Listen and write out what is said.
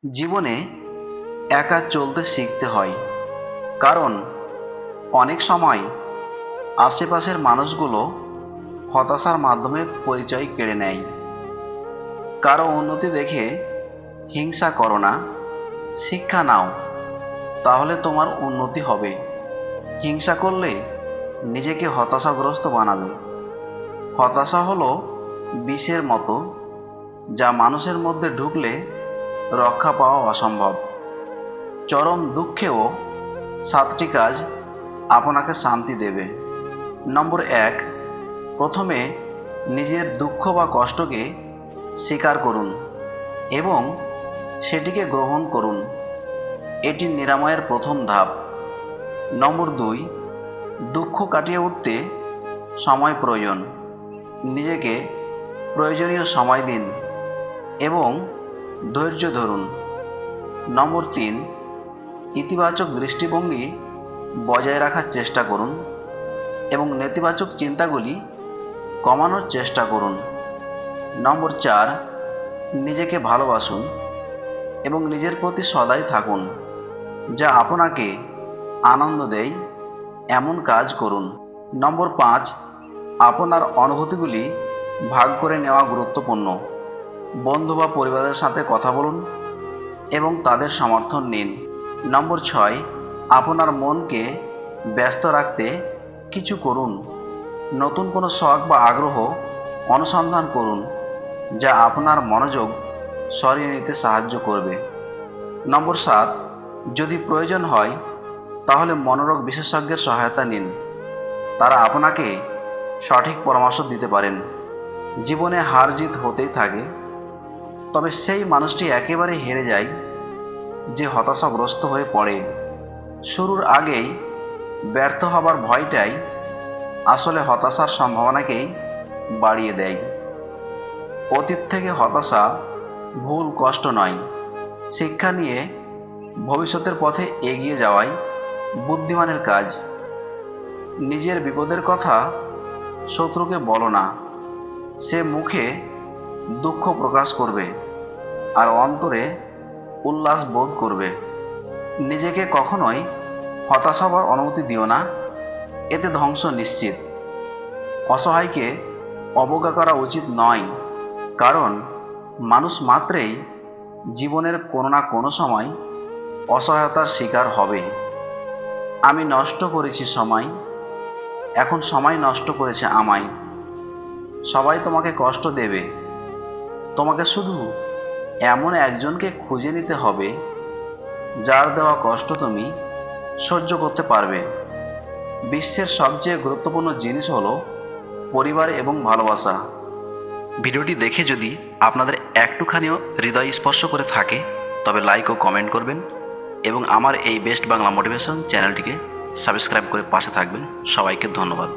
জীবনে একা চলতে শিখতে হয়, কারণ অনেক সময় আশেপাশের মানুষগুলো হতাশার মাধ্যমে পরিচয় কেড়ে নেয়। কারো উন্নতি দেখে হিংসা করো না, শিক্ষা নাও, তাহলে তোমার উন্নতি হবে। হিংসা করলে নিজেকে হতাশাগ্রস্ত বানাবে। হতাশা হলো বিষের মতো, যা মানুষের মধ্যে ঢুকলে রক্ষা পাওয়া অসম্ভব। চরম দুঃখেও 7টি কাজ আপনাকে শান্তি দেবে। নম্বর 1, প্রথমে নিজের দুঃখ বা কষ্টকে স্বীকার করুন এবং সেটিকে গ্রহণ করুন। এটি নিরাময়ের প্রথম ধাপ। নম্বর 2, দুঃখ কাটিয়ে উঠতে সময় প্রয়োজন। নিজেকে প্রয়োজনীয় সময় দিন এবং ধৈর্য ধরুন। নম্বর 3, ইতিবাচক দৃষ্টিভঙ্গি বজায় রাখার চেষ্টা করুন এবং নেতিবাচক চিন্তাগুলি কমানোর চেষ্টা করুন। নম্বর 4, নিজেকে ভালোবাসুন এবং নিজের প্রতি সদয় থাকুন। যা আপনাকে আনন্দ দেয় এমন কাজ করুন। নম্বর 5, আপনার অনুভূতিগুলি ভাগ করে নেওয়া গুরুত্বপূর্ণ। বন্ধু বা পরিবারের সাথে কথা বলুন এবং তাদের সমর্থন নিন। নম্বর 6, আপনার মনকে ব্যস্ত রাখতে কিছু করুন। নতুন কোনো শখ বা আগ্রহ অনুসন্ধান করুন, যা আপনার মনোযোগ সরিয়ে নিতে সাহায্য করবে। নম্বর 7, যদি প্রয়োজন হয় তাহলে মনোরোগ বিশেষজ্ঞের সহায়তা নিন। তারা আপনাকে সঠিক পরামর্শ দিতে পারেন। জীবনে হার জিত হতেই থাকে, তবে সেই মানুষটি একেবারে হেরে যায় যে হতাশাগ্রস্ত হয়ে পড়ে। শুরুর আগেই ব্যর্থ হবার ভয়টাই আসলে হতাশার সম্ভাবনাকেই বাড়িয়ে দেয়। অতীত থেকে হতাশা ভুল, কষ্ট নয়, শিক্ষা নিয়ে ভবিষ্যতের পথে এগিয়ে যাওয়াই বুদ্ধিমানের কাজ। নিজের বিপদের কথা শত্রুকে বলো না। সে মুখে দুঃখ প্রকাশ করবে আর অন্তরে উল্লাস বোধ করবে। নিজেকে কখনোই হতাশ হবার অনুমতি দিও না, এতে ধ্বংস নিশ্চিত। অসহায়কে অবজ্ঞা করা উচিত নয়, কারণ মানুষ মাত্রেই জীবনের কোনো না কোনো সময় অসহায়তার শিকার হবে। আমি নষ্ট করেছি সময়, এখন সময় নষ্ট করেছে আমায়। সবাই তোমাকে কষ্ট দেবে, তোমাকে শুধু এমন একজনকে খুঁজে নিতে হবে যার দেওয়া কষ্ট তুমি সহ্য করতে পারবে। বিশ্বের সবচেয়ে গুরুত্বপূর্ণ জিনিস হলো পরিবার এবং ভালোবাসা। ভিডিওটি দেখে যদি আপনাদের একটুখানিও হৃদয় স্পর্শ করে থাকে, তবে লাইক ও কমেন্ট করবেন এবং আমার এই বেস্ট বাংলা মোটিভেশন চ্যানেলটিকে সাবস্ক্রাইব করে পাশে থাকবেন। সবাইকে ধন্যবাদ।